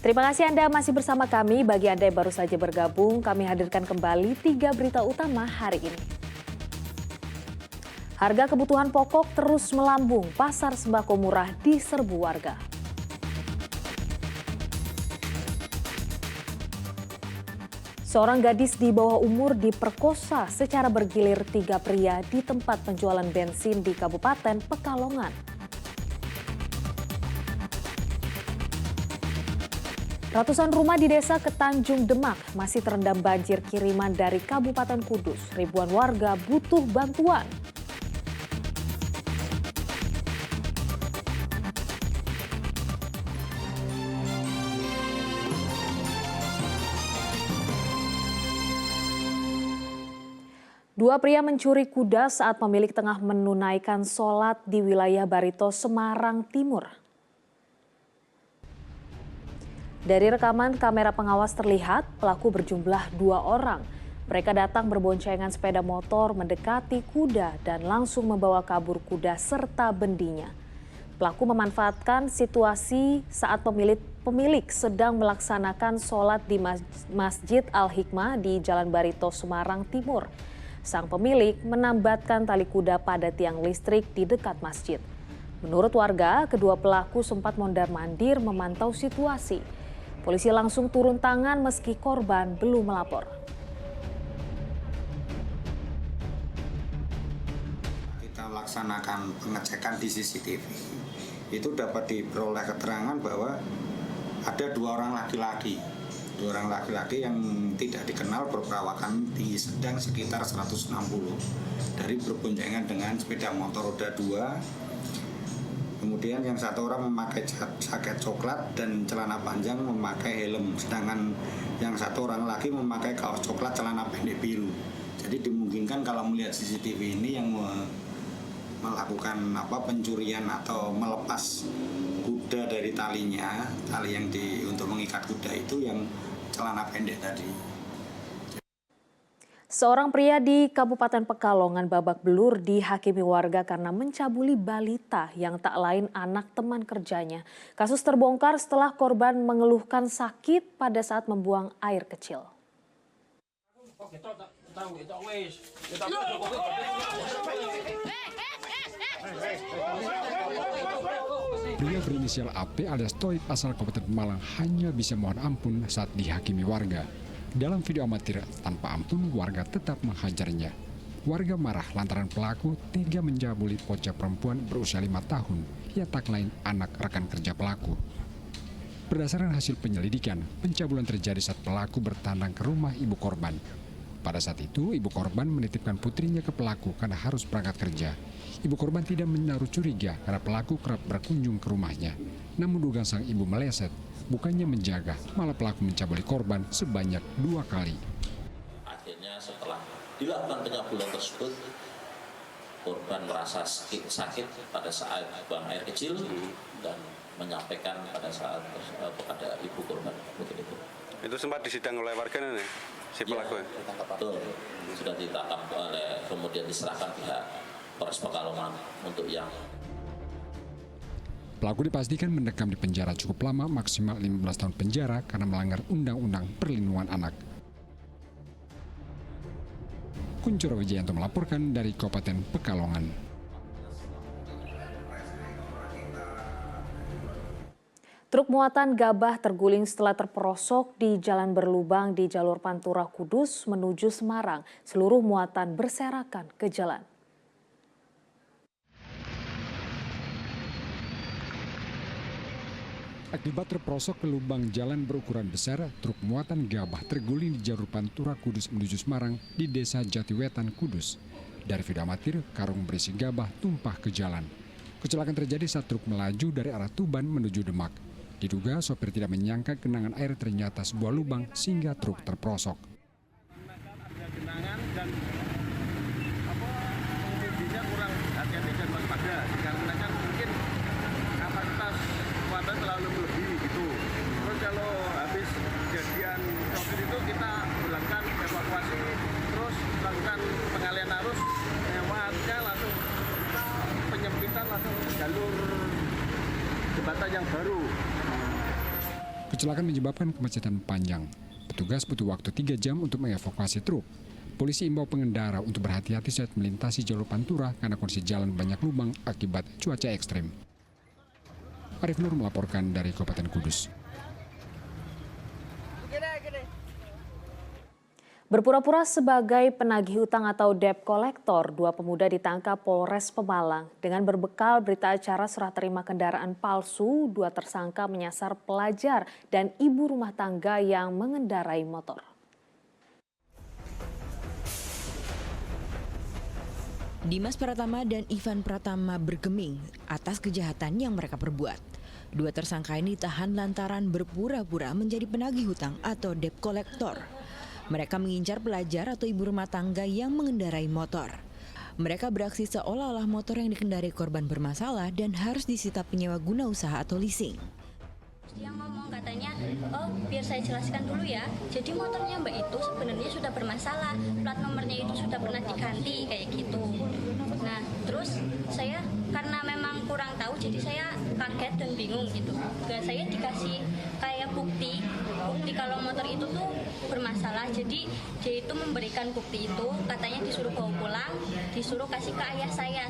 Terima kasih Anda masih bersama kami. Bagi Anda yang baru saja bergabung, kami hadirkan kembali 3 berita utama hari ini. Harga kebutuhan pokok terus melambung, pasar sembako murah diserbu warga. Seorang gadis di bawah umur diperkosa secara bergilir 3 pria di tempat penjualan bensin di Kabupaten Pekalongan. Ratusan rumah di desa Ketanjung Demak masih terendam banjir kiriman dari Kabupaten Kudus. Ribuan warga butuh bantuan. Dua pria mencuri kuda saat pemilik tengah menunaikan sholat di wilayah Barito, Semarang Timur. Dari rekaman kamera pengawas terlihat pelaku berjumlah 2 orang. Mereka datang berboncengan sepeda motor mendekati kuda dan langsung membawa kabur kuda serta bendinya. Pelaku memanfaatkan situasi saat pemilik sedang melaksanakan sholat di Masjid Al-Hikmah di Jalan Barito, Semarang Timur. Sang pemilik menambatkan tali kuda pada tiang listrik di dekat masjid. Menurut warga, kedua pelaku sempat mondar-mandir memantau situasi. Polisi langsung turun tangan meski korban belum melapor. Kita laksanakan pengecekan di CCTV. Itu dapat diperoleh keterangan bahwa ada 2 orang laki-laki. 2 orang laki-laki yang tidak dikenal berperawakan tinggi sedang sekitar 160. Dari berboncengan dengan sepeda motor roda 2. Kemudian yang satu orang memakai jaket coklat dan celana panjang memakai helm. Sedangkan yang satu orang lagi memakai kaos coklat celana pendek biru. Jadi dimungkinkan kalau melihat CCTV ini yang melakukan pencurian atau melepas kuda dari talinya, tali yang untuk mengikat kuda itu yang celana pendek tadi. Seorang pria di Kabupaten Pekalongan babak belur dihakimi warga karena mencabuli balita yang tak lain anak teman kerjanya. Kasus terbongkar setelah korban mengeluhkan sakit pada saat membuang air kecil. Pria berinisial AP alias Toib asal Kabupaten Malang hanya bisa mohon ampun saat dihakimi warga. Dalam video amatir, tanpa ampun warga tetap menghajarnya. Warga marah lantaran pelaku tega menjabuli bocah perempuan berusia 5 tahun yang tak lain anak rekan kerja pelaku. Berdasarkan hasil penyelidikan, pencabulan terjadi saat pelaku bertandang ke rumah ibu korban. Pada saat itu, ibu korban menitipkan putrinya ke pelaku karena harus berangkat kerja. Ibu korban tidak menaruh curiga karena pelaku kerap berkunjung ke rumahnya. Namun dugaan sang ibu meleset, bukannya menjaga, malah pelaku mencabuli korban sebanyak 2 kali. Akhirnya setelah dilakukan pencabulan tersebut, korban merasa sakit pada saat buang air kecil dan menyampaikan pada saat kepada ibu korban. Begitu. Itu sempat disidang oleh warga nih, si pelaku? Ya, betul, sudah ditangkap oleh kemudian diserahkan pihak Polres Pekalongan untuk yang. Pelaku dipastikan mendekam di penjara cukup lama, maksimal 15 tahun penjara karena melanggar Undang-Undang Perlindungan Anak. Kuncoro Wijayanto melaporkan dari Kabupaten Pekalongan. Truk muatan gabah terguling setelah terperosok di jalan berlubang di jalur Pantura Kudus menuju Semarang. Seluruh muatan berserakan ke jalan. Akibat terperosok ke lubang jalan berukuran besar, truk muatan gabah terguling di jalur Pantura Kudus menuju Semarang di Desa Jatiwetan, Kudus. Dari video amatir, karung berisi gabah tumpah ke jalan. Kecelakaan terjadi saat truk melaju dari arah Tuban menuju Demak. Diduga sopir tidak menyangka genangan air ternyata sebuah lubang sehingga truk terperosok. Ada genangan dan pengemudinya kurang hati-hati dan waspada dikarenakan mungkin kapasitas muatan terlalu melebihi gitu. Terus kalau habis kejadian sopir itu kita melakukan evakuasi, terus melakukan pengalian arus, muatnya langsung penyempitan langsung jalur jembatan yang baru. Kecelakaan menyebabkan kemacetan panjang. Petugas butuh waktu 3 jam untuk mengevakuasi truk. Polisi imbau pengendara untuk berhati-hati saat melintasi jalur Pantura karena kondisi jalan banyak lubang akibat cuaca ekstrim. Arif Nur melaporkan dari Kabupaten Kudus. Berpura-pura sebagai penagih hutang atau debt collector, 2 pemuda ditangkap Polres Pemalang. Dengan berbekal berita acara serah terima kendaraan palsu, 2 tersangka menyasar pelajar dan ibu rumah tangga yang mengendarai motor. Dimas Pratama dan Ivan Pratama bergeming atas kejahatan yang mereka perbuat. 2 tersangka ini ditahan lantaran berpura-pura menjadi penagih hutang atau debt collector. Mereka mengincar pelajar atau ibu rumah tangga yang mengendarai motor. Mereka beraksi seolah-olah motor yang dikendarai korban bermasalah dan harus disita penyewa guna usaha atau leasing. Dia ngomong katanya, oh biar saya jelaskan dulu ya, jadi motornya mbak itu sebenarnya sudah bermasalah, plat nomornya itu sudah pernah diganti kayak gitu. Nah terus saya karena memang kurang tahu jadi saya kaget dan bingung gitu. Dan saya dikasih kayak bukti kalau motor itu tuh bermasalah, jadi dia itu memberikan bukti itu, katanya disuruh bawa pulang, disuruh kasih ke ayah saya.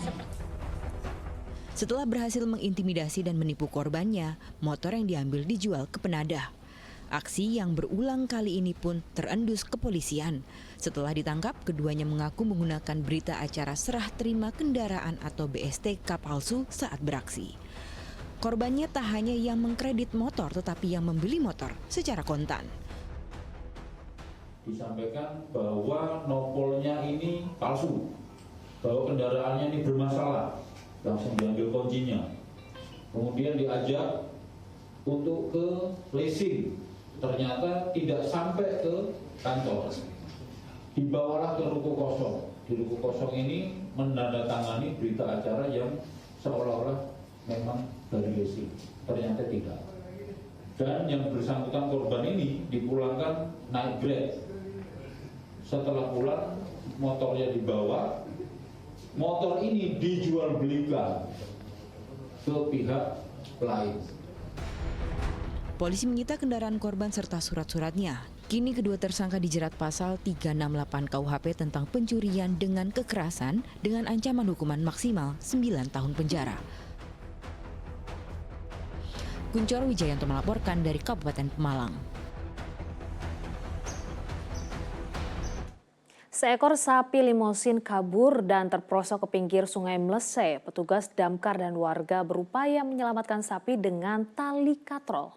Setelah berhasil mengintimidasi dan menipu korbannya, motor yang diambil dijual ke penadah. Aksi yang berulang kali ini pun terendus kepolisian. Setelah ditangkap, keduanya mengaku menggunakan berita acara serah terima kendaraan atau BSTK palsu saat beraksi. Korbannya tak hanya yang mengkredit motor, tetapi yang membeli motor secara kontan. Disampaikan bahwa nopolnya ini palsu, bahwa kendaraannya ini bermasalah. Langsung diambil kuncinya, kemudian diajak untuk ke leasing, ternyata tidak sampai ke kantor, dibawalah ke ruko kosong. Di ruko kosong ini menandatangani berita acara yang seolah-olah memang dari leasing, ternyata tidak. Dan yang bersangkutan korban ini dipulangkan naik Grab. Setelah pulang, motornya dibawa. Motor ini dijual belikan ke pihak lain. Polisi menyita kendaraan korban serta surat-suratnya. Kini kedua tersangka dijerat pasal 368 KUHP tentang pencurian dengan kekerasan dengan ancaman hukuman maksimal 9 tahun penjara. Kuncoro Wijayanto melaporkan dari Kabupaten Pemalang. Seekor sapi limosin kabur dan terperosok ke pinggir Sungai Mlese. Petugas damkar dan warga berupaya menyelamatkan sapi dengan tali katrol.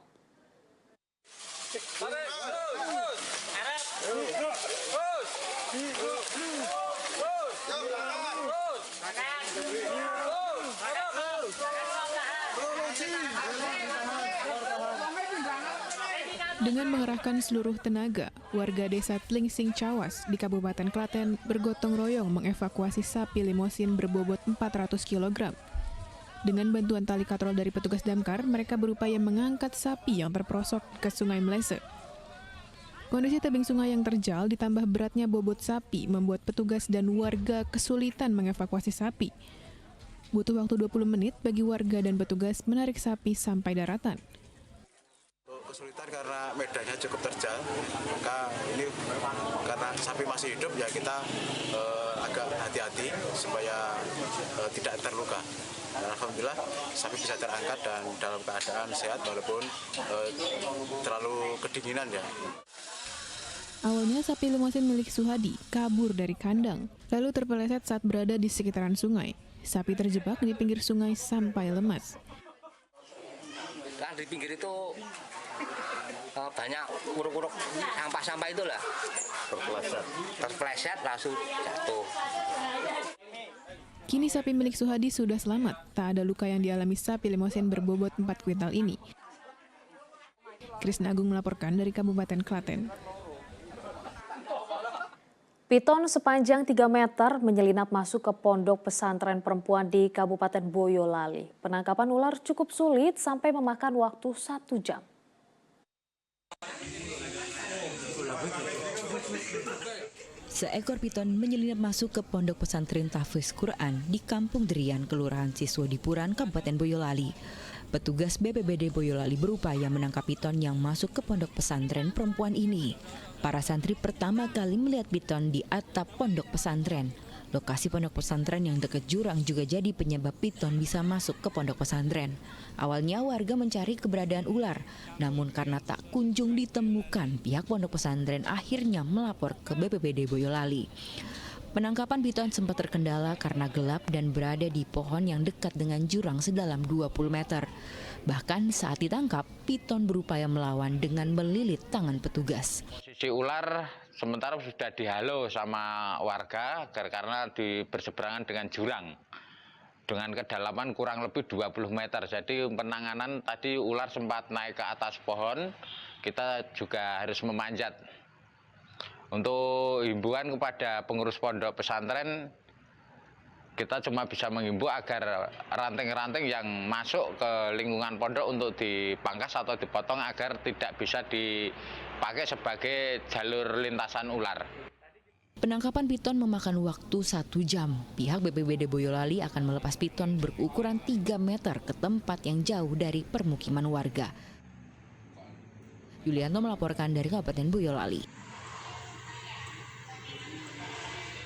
Dengan mengerahkan seluruh tenaga, warga desa Tlingsing Cawas di Kabupaten Klaten bergotong royong mengevakuasi sapi limosin berbobot 400 kg. Dengan bantuan tali katrol dari petugas damkar, mereka berupaya mengangkat sapi yang terperosok ke Sungai Mlese. Kondisi tebing sungai yang terjal ditambah beratnya bobot sapi membuat petugas dan warga kesulitan mengevakuasi sapi. Butuh waktu 20 menit bagi warga dan petugas menarik sapi sampai daratan. Kesulitan karena medannya cukup terjal, maka ini karena sapi masih hidup ya kita agak hati-hati supaya tidak terluka. Dan alhamdulillah sapi bisa terangkat dan dalam keadaan sehat walaupun terlalu kedinginan ya. Awalnya sapi limosin milik Suhadi kabur dari kandang, lalu terpeleset saat berada di sekitaran sungai. Sapi terjebak di pinggir sungai sampai lemas. Kan di pinggir itu banyak uruk-uruk sampah-sampah itulah terpeleset langsung jatuh. Kini sapi milik Suhadi sudah selamat, tak ada luka yang dialami sapi limosin berbobot 4 kuintal ini. Krisna Agung melaporkan dari Kabupaten Klaten. Piton sepanjang 3 meter menyelinap masuk ke pondok pesantren perempuan di Kabupaten Boyolali. Penangkapan ular cukup sulit sampai memakan waktu 1 jam. Seekor piton menyelinap masuk ke pondok pesantren Tahfiz Quran di Kampung Derian, Kelurahan Siswadipuran, Kabupaten Boyolali. Petugas BPBD Boyolali berupaya menangkap piton yang masuk ke pondok pesantren perempuan ini. Para santri pertama kali melihat piton di atap pondok pesantren. Lokasi pondok pesantren yang dekat jurang juga jadi penyebab piton bisa masuk ke pondok pesantren. Awalnya warga mencari keberadaan ular, namun karena tak kunjung ditemukan, pihak pondok pesantren akhirnya melapor ke BPBD Boyolali. Penangkapan piton sempat terkendala karena gelap dan berada di pohon yang dekat dengan jurang sedalam 20 meter. Bahkan saat ditangkap, piton berupaya melawan dengan melilit tangan petugas. Sisi ular sementara sudah dihalau sama warga karena berseberangan dengan jurang. Dengan kedalaman kurang lebih 20 meter. Jadi penanganan tadi ular sempat naik ke atas pohon, kita juga harus memanjat. Untuk himbauan kepada pengurus pondok pesantren, kita cuma bisa menghimbau agar ranting-ranting yang masuk ke lingkungan pondok untuk dipangkas atau dipotong agar tidak bisa dipakai sebagai jalur lintasan ular. Penangkapan piton memakan waktu 1 jam. Pihak BPBD Boyolali akan melepas piton berukuran 3 meter ke tempat yang jauh dari permukiman warga. Yulianto melaporkan dari Kabupaten Boyolali.